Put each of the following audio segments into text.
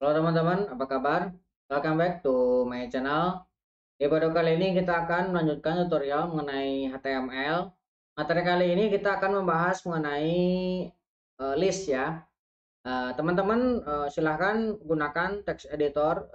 Halo teman-teman, apa kabar? Welcome back to my channel. Di video kali ini kita akan melanjutkan tutorial mengenai HTML. Materi kali ini kita akan membahas mengenai list ya. Teman-teman silahkan gunakan text editor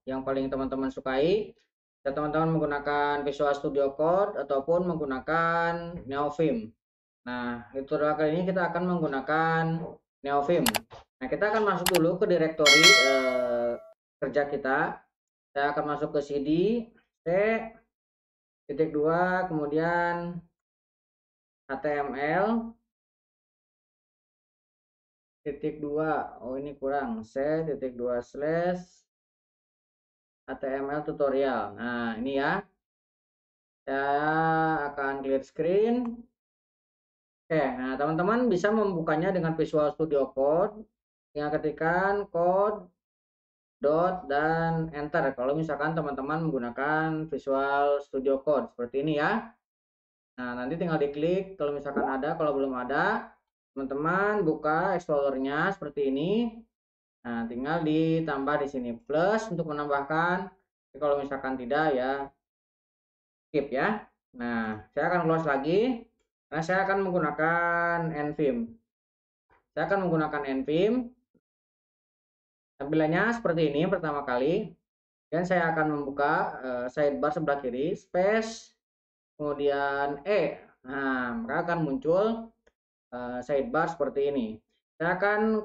yang paling teman-teman sukai. Bisa teman-teman menggunakan Visual Studio Code ataupun menggunakan Neofim. Nah, di tutorial kali ini kita akan menggunakan Neofim. Nah, kita akan masuk dulu ke direktori kerja kita. Saya akan masuk ke CD, C, titik 2, kemudian HTML, titik 2. Oh, ini kurang. C, titik 2 slash HTML tutorial. Nah, ini ya. Saya akan clear screen. Oke, nah teman-teman bisa membukanya dengan Visual Studio Code. Tinggal ketikkan code dot dan enter kalau misalkan teman-teman menggunakan Visual Studio Code seperti ini ya. Nah, nanti tinggal diklik kalau misalkan ada, kalau belum ada teman-teman buka explorernya seperti ini. Nah, tinggal ditambah di sini plus untuk menambahkan. Kalau misalkan tidak ya skip ya. Nah, saya akan close lagi karena saya akan menggunakan nvim. Saya akan menggunakan nvim. Tampilannya seperti ini pertama kali. Dan saya akan membuka sidebar sebelah kiri, space, kemudian E. Nah, maka akan muncul sidebar seperti ini. Saya akan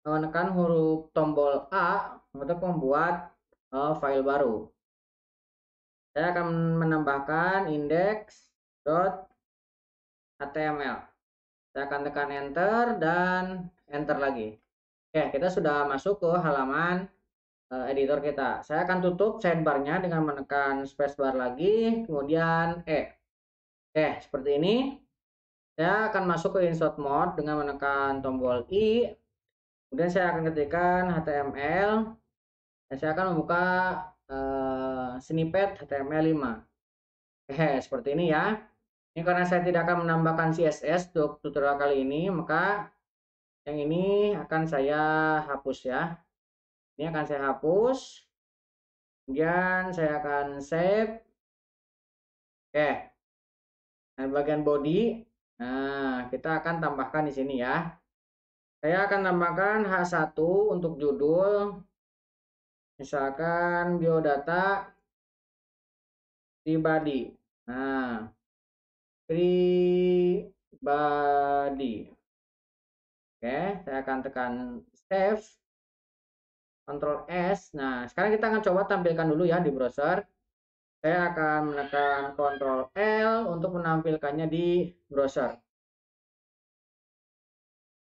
menekan huruf tombol A untuk membuat file baru. Saya akan menambahkan index.html. Saya akan tekan enter dan enter lagi. Oke, kita sudah masuk ke halaman editor kita. Saya akan tutup sidebarnya dengan menekan spacebar lagi, kemudian E. Oke, seperti ini. Saya akan masuk ke insert mode dengan menekan tombol I. Kemudian saya akan ketikkan HTML. Dan saya akan membuka snippet HTML5. Oke, seperti ini ya. Ini karena saya tidak akan menambahkan CSS untuk tutorial kali ini, maka yang ini akan saya hapus ya. Ini akan saya hapus. Kemudian saya akan save. Oke. Nah, bagian body, nah kita akan tambahkan di sini ya. Saya akan tambahkan H1 untuk judul, misalkan biodata pribadi. Nah, pribadi. Oke, saya akan tekan save, Ctrl S. Nah, sekarang kita akan coba tampilkan dulu ya di browser. Saya akan menekan Ctrl L untuk menampilkannya di browser.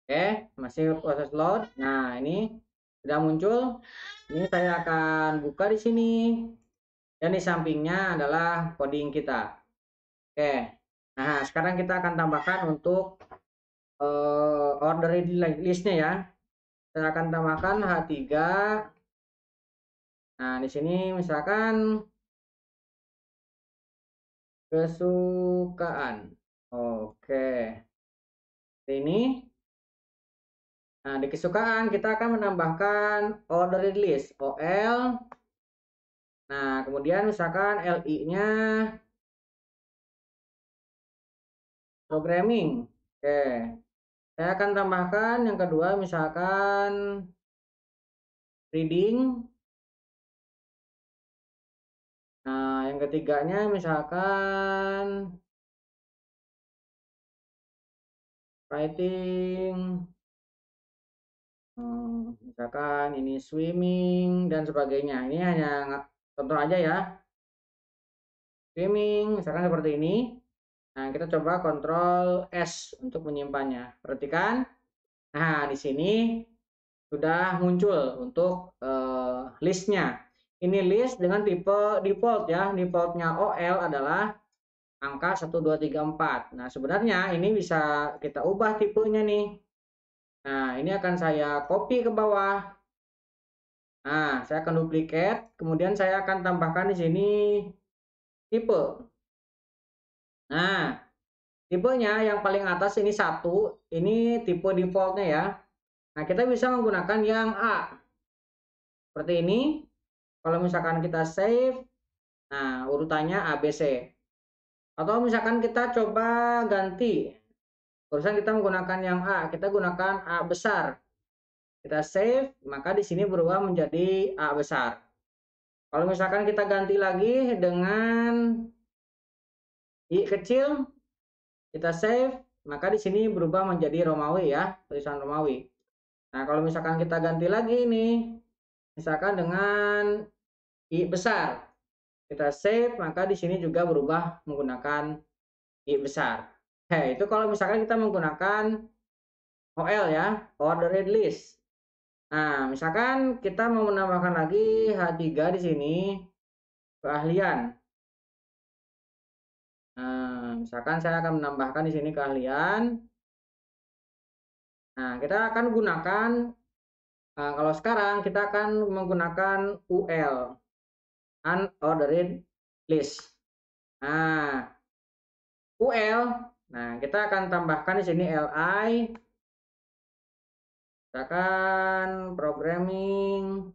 Oke, masih proses load. Nah, ini sudah muncul. Ini saya akan buka di sini. Dan di sampingnya adalah coding kita. Oke. Nah, sekarang kita akan tambahkan untuk order listnya ya. Saya akan tambahkan H3. Nah, di sini misalkan kesukaan. Oke. Ini. Nah, di kesukaan kita akan menambahkan ordered list, OL. Nah, kemudian misalkan LI-nya programming. Oke. Saya akan tambahkan yang kedua misalkan reading. Nah, yang ketiganya misalkan writing. Misalkan ini swimming dan sebagainya. Ini hanya contoh aja ya. Swimming, misalkan seperti ini. Nah, kita coba Ctrl S untuk menyimpannya. Perhatikan. Nah, di sini sudah muncul untuk listnya. Ini list dengan tipe default ya. Defaultnya OL adalah angka 1, 2, 3, 4. Nah, sebenarnya ini bisa kita ubah tipenya nih. Nah, ini akan saya copy ke bawah. Nah, saya akan duplicate, kemudian saya akan tambahkan di sini tipe. Nah, tipenya yang paling atas ini 1, ini tipe defaultnya ya. Nah, kita bisa menggunakan yang A. seperti ini. Kalau misalkan kita save, nah urutannya ABC. Atau misalkan kita coba ganti, barusan kita menggunakan yang A, kita gunakan A besar. Kita save, maka di sini berubah menjadi A besar. Kalau misalkan kita ganti lagi dengan I kecil, kita save, maka di sini berubah menjadi Romawi ya, tulisan Romawi. Nah, kalau misalkan kita ganti lagi nih, misalkan dengan I besar, kita save, maka di sini juga berubah menggunakan I besar. Itu kalau misalkan kita menggunakan OL ya, ordered list. Nah, misalkan kita mau menambahkan lagi H3 di sini, keahlian. Nah, misalkan saya akan menambahkan di sini keahlian. Nah, kita akan gunakan, kalau sekarang kita akan menggunakan UL, unordered list. Nah, UL, nah kita akan tambahkan di sini LI, misalkan programming,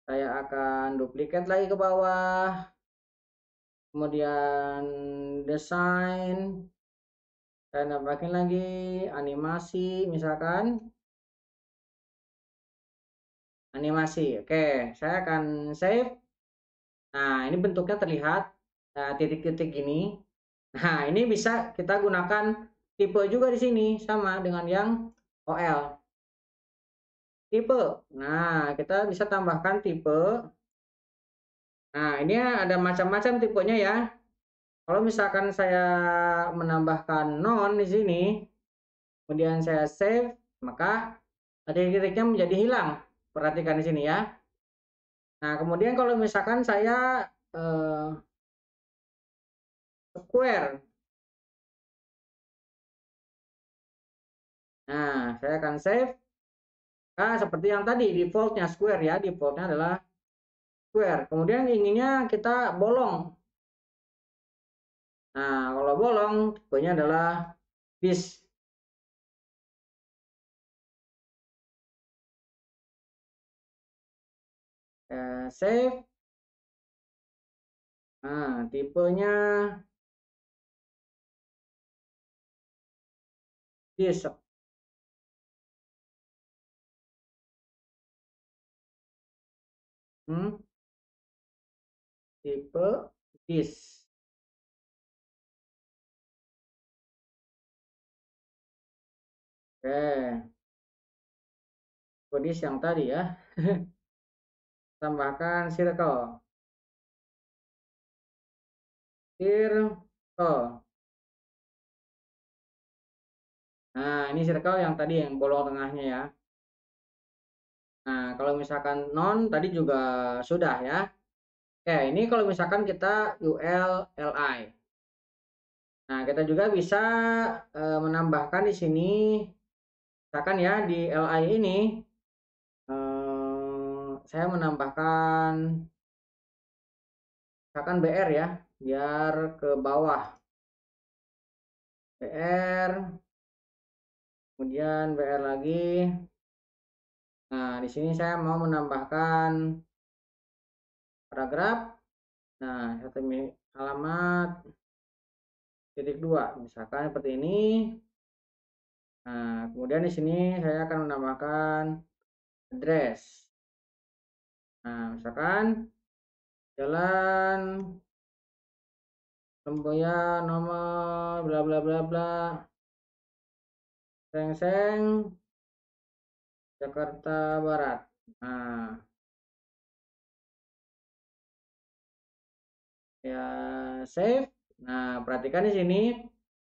saya akan duplikat lagi ke bawah, kemudian desain, saya nambahin lagi animasi, misalkan animasi. Oke, saya akan save. Nah, ini bentuknya terlihat titik-titik gini. Nah, ini bisa kita gunakan tipe juga di sini sama dengan yang OL. Tipe. Nah, kita bisa tambahkan tipe. Nah, ini ada macam-macam tipenya ya. Kalau misalkan saya menambahkan non di sini, kemudian saya save, maka titik-titiknya menjadi hilang. Perhatikan di sini ya. Nah, kemudian kalau misalkan saya square. Nah, saya akan save. Nah, seperti yang tadi, defaultnya square ya. Defaultnya adalah square. Kemudian inginnya kita bolong. Nah, kalau bolong, tipenya adalah bis. Save. Nah, tipenya bis. Tipe bis. Oke. Kodis yang tadi ya. Tambahkan circle. Circle. Nah, ini circle yang tadi yang bolong tengahnya ya. Nah, kalau misalkan non tadi juga sudah ya. Oke, ini kalau misalkan kita UL LI. Nah, kita juga bisa menambahkan di sini, misalkan ya di LI ini saya menambahkan misalkan BR ya, biar ke bawah. BR, kemudian BR lagi. Nah, di sini saya mau menambahkan paragraf. Nah, satu alamat titik 2, misalkan seperti ini. Nah, kemudian di sini saya akan menambahkan address. Nah, misalkan jalan Lemboyan nomor bla bla bla bla Sengseng Jakarta Barat. Nah, ya save. Nah, perhatikan di sini.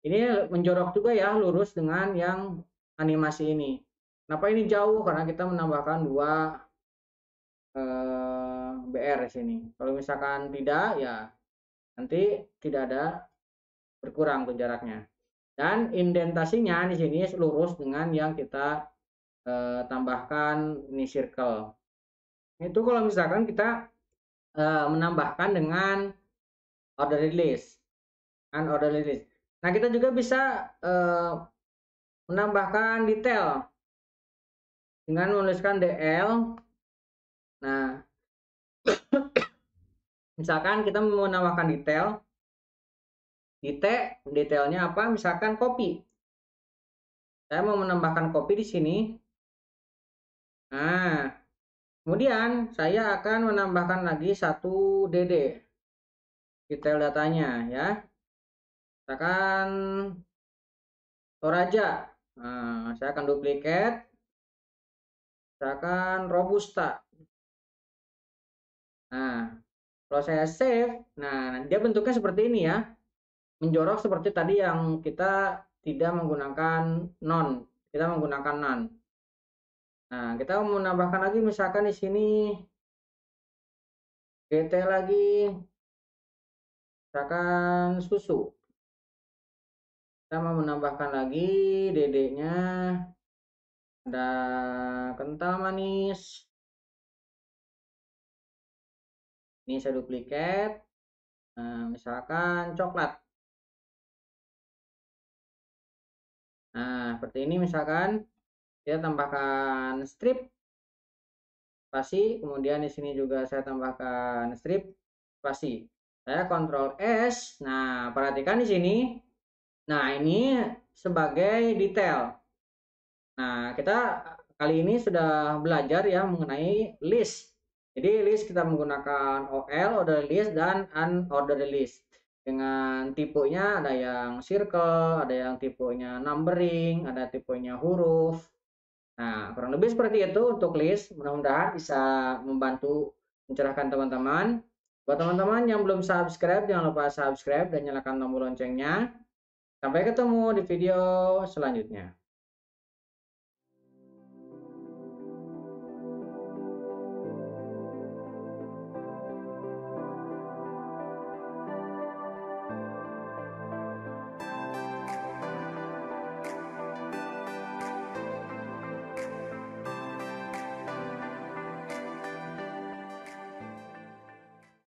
Ini menjorok juga ya, lurus dengan yang animasi ini. Kenapa ini jauh? Karena kita menambahkan dua BR di sini. Kalau misalkan tidak, ya nanti tidak ada, berkurang tuh jaraknya. Dan indentasinya di sini lurus dengan yang kita tambahkan ini circle. Itu kalau misalkan kita menambahkan dengan ordered list, unordered list. Nah, kita juga bisa menambahkan detail dengan menuliskan DL Nah, misalkan kita mau menambahkan detail, detailnya apa? Misalkan kopi. Saya mau menambahkan kopi di sini. Nah, kemudian saya akan menambahkan lagi satu DD, detail datanya ya. Misalkan Toraja. Nah, saya akan duplikat. Misalkan Robusta. Nah, kalau saya save, nah dia bentuknya seperti ini ya. Menjorok seperti tadi yang kita tidak menggunakan non, kita menggunakan non. Nah, kita mau menambahkan lagi misalkan di sini GT lagi, misalkan susu. Kita mau menambahkan lagi DD-nya, ada kental manis. Ini saya duplikat. Nah, misalkan coklat. Nah, seperti ini misalkan kita tambahkan strip spasi, kemudian di sini juga saya tambahkan strip spasi. Saya Ctrl S. Nah, perhatikan di sini. Nah, ini sebagai detail. Nah, kita kali ini sudah belajar ya mengenai list. Jadi list kita menggunakan OL, order list, dan unordered list. Dengan tipenya ada yang circle, ada yang tipenya numbering, ada tipenya huruf. Nah, kurang lebih seperti itu untuk list. Mudah-mudahan bisa membantu mencerahkan teman-teman. Buat teman-teman yang belum subscribe, jangan lupa subscribe dan nyalakan tombol loncengnya. Sampai ketemu di video selanjutnya.